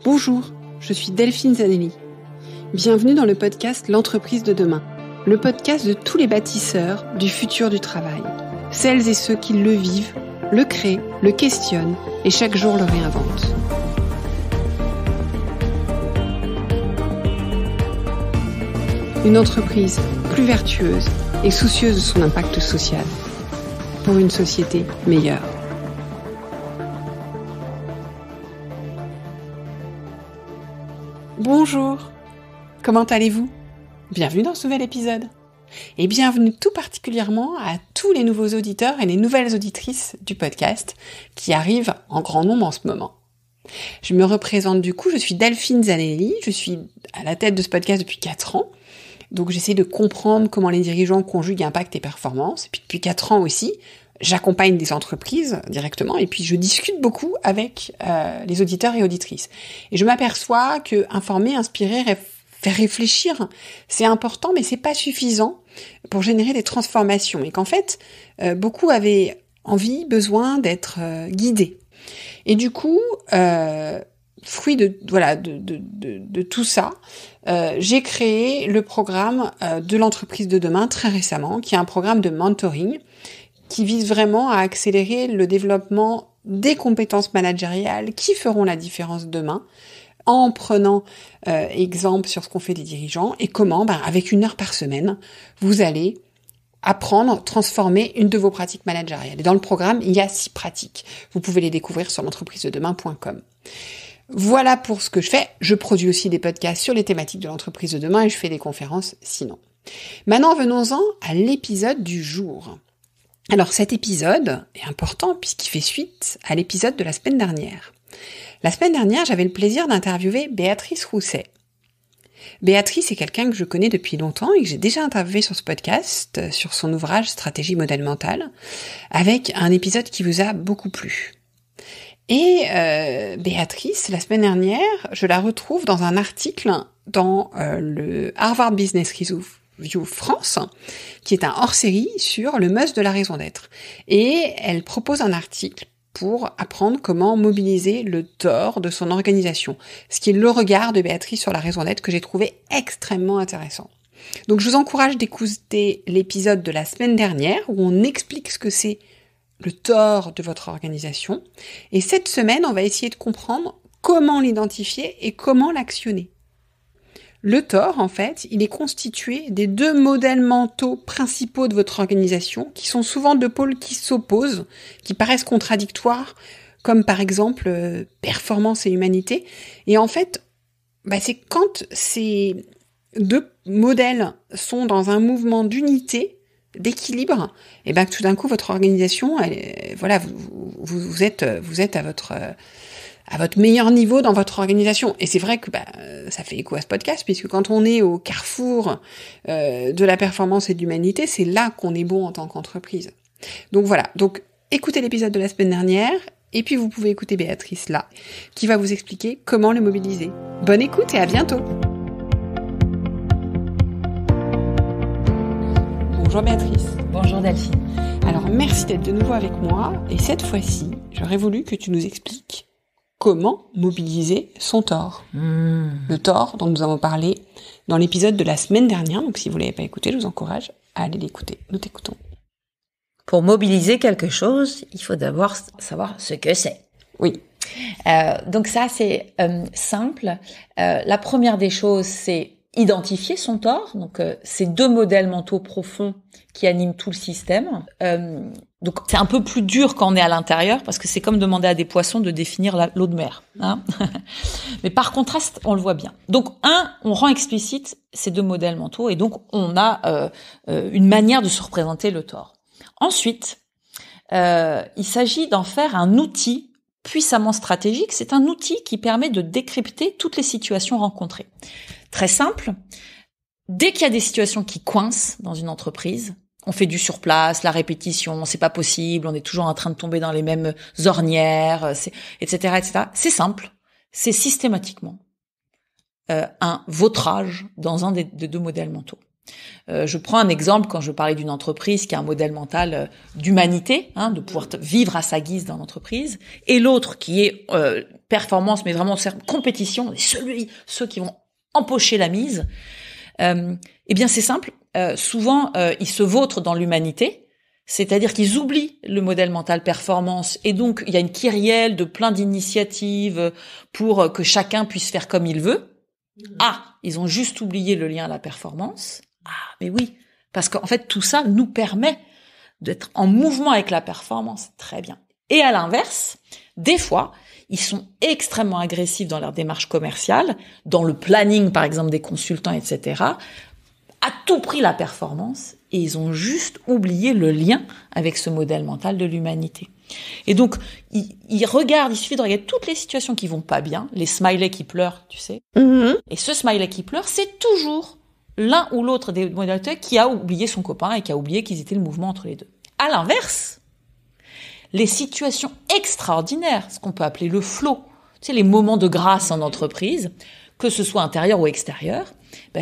Bonjour, je suis Delphine Zanelli. Bienvenue dans le podcast L'entreprise de demain, le podcast de tous les bâtisseurs du futur du travail. Celles et ceux qui le vivent, le créent, le questionnent et chaque jour le réinventent. Une entreprise plus vertueuse et soucieuse de son impact social pour une société meilleure. Bonjour, comment allez-vous ? Bienvenue dans ce nouvel épisode. Et bienvenue tout particulièrement à tous les nouveaux auditeurs et les nouvelles auditrices du podcast qui arrivent en grand nombre en ce moment. Je me représente du coup, je suis Delphine Zanelli, je suis à la tête de ce podcast depuis 4 ans. Donc j'essaie de comprendre comment les dirigeants conjuguent impact et performance. Et puis depuis 4 ans aussi, j'accompagne des entreprises directement et puis je discute beaucoup avec les auditeurs et auditrices. Et je m'aperçois que informer, inspirer, faire réfléchir, c'est important mais c'est pas suffisant pour générer des transformations. Et qu'en fait, beaucoup avaient envie, besoin d'être guidés. Et du coup, fruit de tout ça, j'ai créé le programme de l'entreprise de demain très récemment, qui est un programme de mentoring qui vise vraiment à accélérer le développement des compétences managériales qui feront la différence demain, en prenant exemple sur ce qu'ont fait les dirigeants et comment, avec 1 heure par semaine, vous allez apprendre, transformer une de vos pratiques managériales. Et dans le programme, il y a 6 pratiques. Vous pouvez les découvrir sur l'entreprisededemain.com. Voilà pour ce que je fais. Je produis aussi des podcasts sur les thématiques de l'entreprise de demain et je fais des conférences sinon. Maintenant, venons-en à l'épisode du jour. Alors cet épisode est important puisqu'il fait suite à l'épisode de la semaine dernière. La semaine dernière, j'avais le plaisir d'interviewer Béatrice Rousset. Béatrice est quelqu'un que je connais depuis longtemps et que j'ai déjà interviewé sur ce podcast, sur son ouvrage Stratégie modèle mental, avec un épisode qui vous a beaucoup plu. Et Béatrice, la semaine dernière, je la retrouve dans un article dans le Harvard Business Review France, qui est un hors-série sur le must de la raison d'être. Et elle propose un article pour apprendre comment mobiliser le tort de son organisation, ce qui est le regard de Béatrice sur la raison d'être que j'ai trouvé extrêmement intéressant. Donc je vous encourage d'écouter l'épisode de la semaine dernière où on explique ce que c'est le tort de votre organisation. Et cette semaine, on va essayer de comprendre comment l'identifier et comment l'actionner. Le tort, en fait, il est constitué des 2 modèles mentaux principaux de votre organisation, qui sont souvent 2 pôles qui s'opposent, qui paraissent contradictoires, comme par exemple performance et humanité. Et en fait, c'est quand ces 2 modèles sont dans un mouvement d'unité, d'équilibre, et que tout d'un coup votre organisation, vous êtes à votre meilleur niveau dans votre organisation. Et c'est vrai que ça fait écho à ce podcast, puisque quand on est au carrefour de la performance et de l'humanité, c'est là qu'on est bon en tant qu'entreprise. Donc voilà, donc écoutez l'épisode de la semaine dernière, et puis vous pouvez écouter Béatrice là, qui va vous expliquer comment le mobiliser. Bonne écoute et à bientôt. Bonjour Béatrice. Bonjour Delphine. Alors merci d'être de nouveau avec moi, et cette fois-ci, j'aurais voulu que tu nous expliques comment mobiliser son tort. Le tort dont nous avons parlé dans l'épisode de la semaine dernière. Donc si vous ne l'avez pas écouté, je vous encourage à aller l'écouter. Nous t'écoutons. Pour mobiliser quelque chose, il faut d'abord savoir ce que c'est. Oui. Donc ça, c'est simple. La première des choses, c'est identifier son tort. Donc ces 2 modèles mentaux profonds qui animent tout le système. Donc c'est un peu plus dur quand on est à l'intérieur parce que c'est comme demander à des poissons de définir l'eau de mer. Hein. Mais par contraste, on le voit bien. Donc on rend explicite ces 2 modèles mentaux et donc on a une manière de se représenter le tort. Ensuite, il s'agit d'en faire un outil puissamment stratégique. C'est un outil qui permet de décrypter toutes les situations rencontrées. Très simple. Dès qu'il y a des situations qui coincent dans une entreprise, on fait du surplace, la répétition, c'est pas possible, on est toujours en train de tomber dans les mêmes ornières, etc., etc. C'est simple. C'est systématiquement un vautrage dans un des 2 modèles mentaux. Je prends un exemple quand je parlais d'une entreprise qui a un modèle mental d'humanité, de pouvoir vivre à sa guise dans l'entreprise, et l'autre qui est performance, mais vraiment compétition, ceux qui vont empocher la mise. Eh bien, c'est simple. Souvent, ils se vautrent dans l'humanité, c'est-à-dire qu'ils oublient le modèle mental performance, et donc il y a une kyrielle de plein d'initiatives pour que chacun puisse faire comme il veut. Ils ont juste oublié le lien à la performance. Mais oui, parce qu'en fait, tout ça nous permet d'être en mouvement avec la performance. Très bien. Et à l'inverse, des fois, ils sont extrêmement agressifs dans leur démarche commerciale, dans le planning, par exemple, des consultants, etc., à tout prix la performance, et ils ont juste oublié le lien avec ce modèle mental de l'humanité. Et donc, ils regardent, il suffit de regarder toutes les situations qui vont pas bien, les smileys qui pleurent, tu sais. Et ce smiley qui pleure, c'est toujours l'un ou l'autre des modèles qui a oublié son copain et qui a oublié qu'ils étaient le mouvement entre les deux. À l'inverse, les situations extraordinaires, ce qu'on peut appeler le flow, tu sais, les moments de grâce en entreprise, que ce soit intérieur ou extérieur,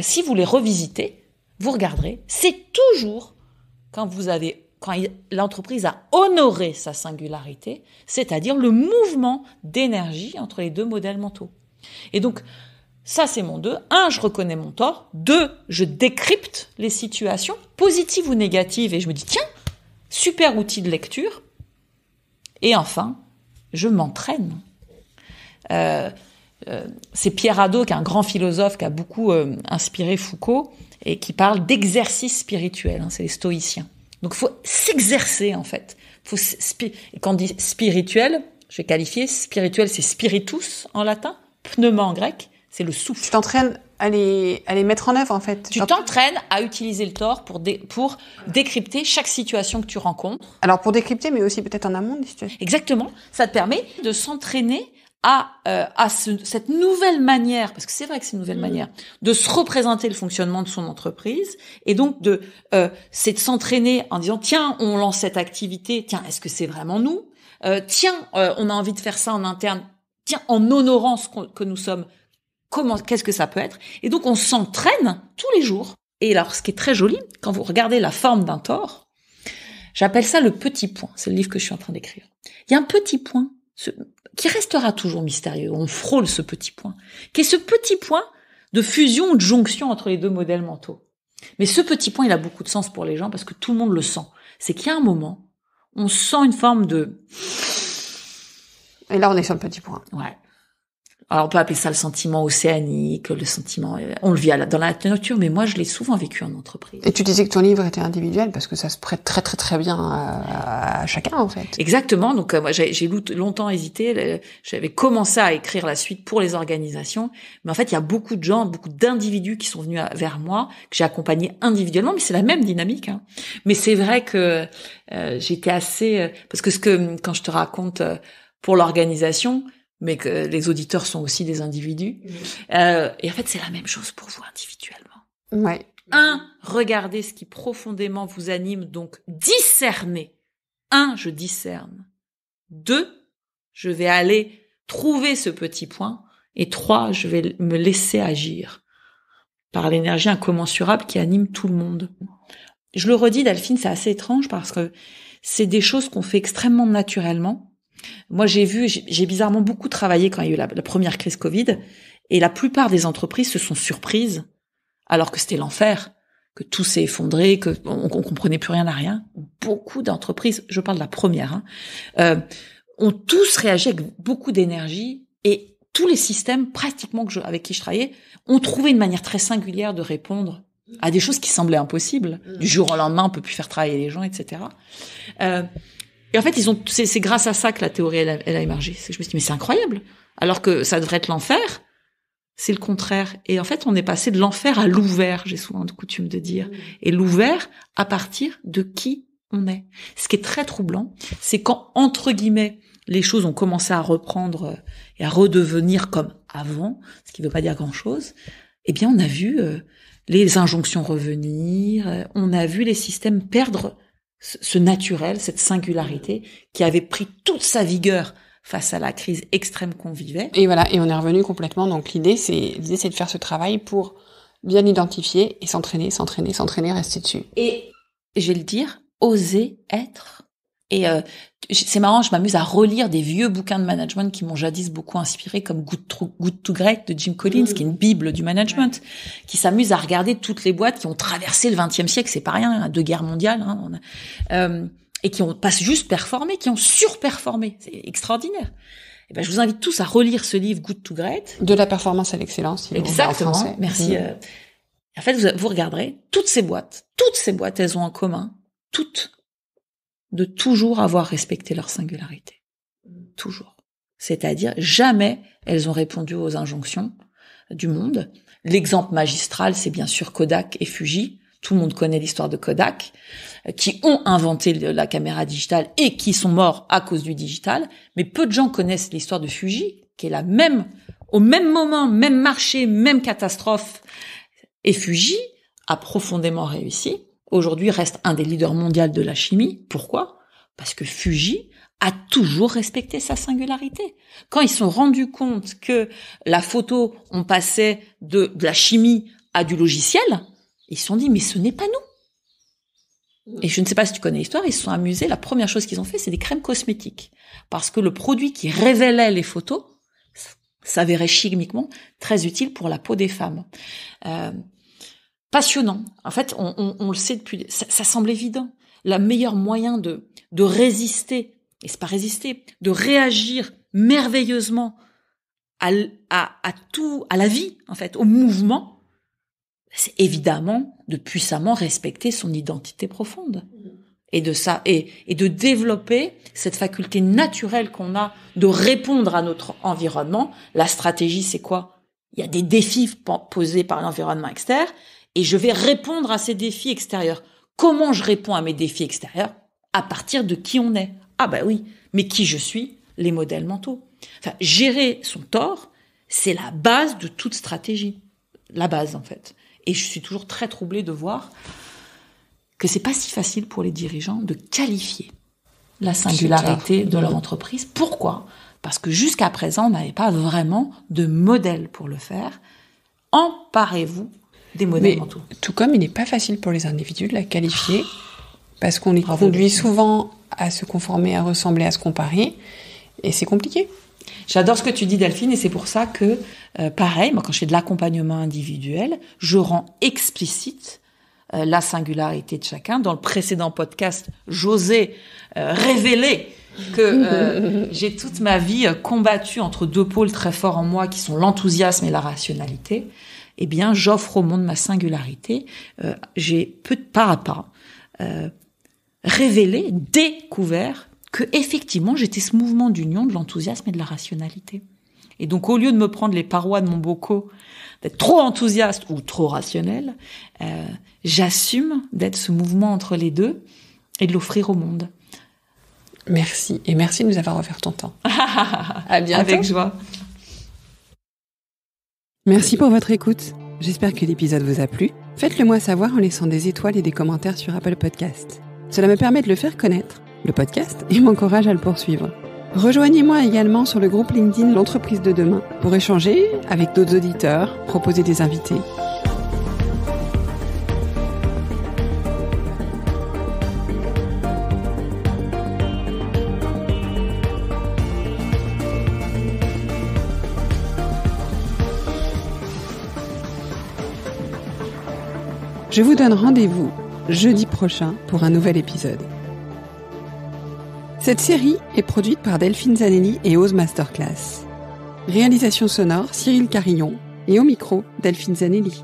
si vous les revisitez, vous regarderez, c'est toujours quand l'entreprise a honoré sa singularité, c'est-à-dire le mouvement d'énergie entre les deux modèles mentaux. Et donc, ça, c'est mon 2. 1, je reconnais mon tort. 2, je décrypte les situations, positives ou négatives, et je me dis, tiens, super outil de lecture. Et enfin, je m'entraîne. C'est Pierre Hadot, qui est un grand philosophe, qui a beaucoup inspiré Foucault, et qui parle d'exercice spirituel. C'est les stoïciens. Donc, il faut s'exercer, en fait. Et quand on dit spirituel, je vais qualifier, spirituel, c'est spiritus en latin, pneuma en grec, c'est le souffle. Tu t'entraînes à les mettre en œuvre, en fait. Tu t'entraînes à utiliser le tort pour décrypter chaque situation que tu rencontres. Alors, pour décrypter, mais aussi peut-être en amont des situations. Exactement. Ça te permet de s'entraîner à cette nouvelle manière, parce que c'est vrai que c'est une nouvelle manière, de se représenter le fonctionnement de son entreprise, et donc c'est de s'entraîner en disant, tiens, on lance cette activité, tiens, est-ce que c'est vraiment nous? Tiens, on a envie de faire ça en interne, tiens, en honorant que nous sommes, qu'est-ce que ça peut être? Et donc, on s'entraîne tous les jours. Et alors, ce qui est très joli, quand vous regardez la forme d'un tort, j'appelle ça le petit point. C'est le livre que je suis en train d'écrire. Il y a un petit point qui restera toujours mystérieux. On frôle ce petit point, qui est ce petit point de fusion ou de jonction entre les deux modèles mentaux. Mais ce petit point, il a beaucoup de sens pour les gens parce que tout le monde le sent. C'est qu'il y a un moment, on sent une forme de... Et là, on est sur le petit point. Ouais. Alors, on peut appeler ça le sentiment océanique, le sentiment... On le vit dans la nature, mais moi, je l'ai souvent vécu en entreprise. Et tu disais que ton livre était individuel, parce que ça se prête très, très, très bien à chacun, en fait. Exactement. Donc, moi, j'ai longtemps hésité. J'avais commencé à écrire la suite pour les organisations. Mais en fait, il y a beaucoup de gens, beaucoup d'individus qui sont venus vers moi, que j'ai accompagnés individuellement, mais c'est la même dynamique. Mais c'est vrai que j'étais assez... Parce que quand je te raconte pour l'organisation... mais que les auditeurs sont aussi des individus. Et en fait, c'est la même chose pour vous individuellement. Ouais. 1, regardez ce qui profondément vous anime, donc discernez. 1, je discerne. 2, je vais aller trouver ce petit point. Et 3, je vais me laisser agir par l'énergie incommensurable qui anime tout le monde. Je le redis, Delphine, c'est assez étrange parce que c'est des choses qu'on fait extrêmement naturellement. Moi, j'ai bizarrement beaucoup travaillé quand il y a eu la première crise Covid, et la plupart des entreprises se sont surprises, alors que c'était l'enfer, que tout s'est effondré, que on comprenait plus rien à rien. Beaucoup d'entreprises, je parle de la première, ont tous réagi avec beaucoup d'énergie, et tous les systèmes, pratiquement avec qui je travaillais, ont trouvé une manière très singulière de répondre à des choses qui semblaient impossibles. Du jour au lendemain, on peut plus faire travailler les gens, etc. Et en fait, c'est grâce à ça que la théorie, elle a émergé. Je me suis dit, mais c'est incroyable. Alors que ça devrait être l'enfer, c'est le contraire. Et en fait, on est passé de l'enfer à l'ouvert, j'ai souvent de coutume de dire. Et l'ouvert à partir de qui on est. Ce qui est très troublant, c'est quand, entre guillemets, les choses ont commencé à reprendre et à redevenir comme avant, ce qui ne veut pas dire grand-chose, eh bien, on a vu les injonctions revenir, on a vu les systèmes perdre ce naturel, cette singularité qui avait pris toute sa vigueur face à la crise extrême qu'on vivait. Et voilà, et on est revenu complètement. Donc l'idée c'est de faire ce travail pour bien identifier et s'entraîner, rester dessus. Et je vais le dire, oser être. Et c'est marrant, je m'amuse à relire des vieux bouquins de management qui m'ont jadis beaucoup inspiré, comme Good to Great de Jim Collins, qui est une bible du management, qui s'amuse à regarder toutes les boîtes qui ont traversé le XXe siècle, c'est pas rien, 2 guerres mondiales, et qui ont pas juste performé, qui ont surperformé. C'est extraordinaire. Et ben, je vous invite tous à relire ce livre Good to Great. De la performance à l'excellence. Exactement. Merci. En fait, vous regarderez toutes ces boîtes, elles ont en commun, toutes, de toujours avoir respecté leur singularité. Toujours. C'est-à-dire, jamais elles ont répondu aux injonctions du monde. L'exemple magistral, c'est bien sûr Kodak et Fuji. Tout le monde connaît l'histoire de Kodak, qui ont inventé la caméra digitale et qui sont morts à cause du digital. Mais peu de gens connaissent l'histoire de Fuji, qui est au même moment, même marché, même catastrophe. Et Fuji a profondément réussi. Aujourd'hui, reste un des leaders mondiaux de la chimie. Pourquoi ? Parce que Fuji a toujours respecté sa singularité. Quand ils se sont rendus compte que la photo, on passait de la chimie à du logiciel, ils se sont dit, mais ce n'est pas nous. Et je ne sais pas si tu connais l'histoire, ils se sont amusés. La première chose qu'ils ont fait, c'est des crèmes cosmétiques. Parce que le produit qui révélait les photos s'avérait chimiquement très utile pour la peau des femmes. Passionnant. En fait, on le sait depuis, ça semble évident. Le meilleur moyen de résister, et c'est pas résister, de réagir merveilleusement à tout, à la vie, en fait, au mouvement, c'est évidemment de puissamment respecter son identité profonde. Et de développer cette faculté naturelle qu'on a de répondre à notre environnement. La stratégie, c'est quoi? Il y a des défis posés par l'environnement extérieur, et je vais répondre à ces défis extérieurs. Comment je réponds à mes défis extérieurs? À partir de qui on est. Ah bah oui, mais qui je suis? Les modèles mentaux. Enfin, gérer son tort, c'est la base de toute stratégie. La base, en fait. Et je suis toujours très troublée de voir que c'est pas si facile pour les dirigeants de qualifier la singularité de leur entreprise. Pourquoi? Parce que jusqu'à présent, on n'avait pas vraiment de modèle pour le faire. Emparez-vous des modèles mentaux. Tout comme il n'est pas facile pour les individus de la qualifier, parce qu'on les conduit souvent à se conformer, à ressembler, à se comparer, et c'est compliqué. J'adore ce que tu dis, Delphine, et c'est pour ça que, pareil, moi, quand je fais de l'accompagnement individuel, je rends explicite la singularité de chacun. Dans le précédent podcast, j'osais révéler que j'ai toute ma vie combattu entre 2 pôles très forts en moi, qui sont l'enthousiasme et la rationalité. Eh bien, j'offre au monde ma singularité. J'ai pas à pas révélé, découvert que effectivement j'étais ce mouvement d'union de l'enthousiasme et de la rationalité. Et donc, au lieu de me prendre les parois de mon boco, d'être trop enthousiaste ou trop rationnel, j'assume d'être ce mouvement entre les deux et de l'offrir au monde. Merci, et merci de nous avoir offert ton temps. À bientôt. Avec joie. Merci pour votre écoute. J'espère que l'épisode vous a plu. Faites-le moi savoir en laissant des étoiles et des commentaires sur Apple Podcast. Cela me permet de le faire connaître, le podcast, et m'encourage à le poursuivre. Rejoignez-moi également sur le groupe LinkedIn L'Entreprise de demain pour échanger avec d'autres auditeurs, proposer des invités. Je vous donne rendez-vous jeudi prochain pour un nouvel épisode. Cette série est produite par Delphine Zanelli et Ose Masterclass. Réalisation sonore Cyril Carillon et au micro Delphine Zanelli.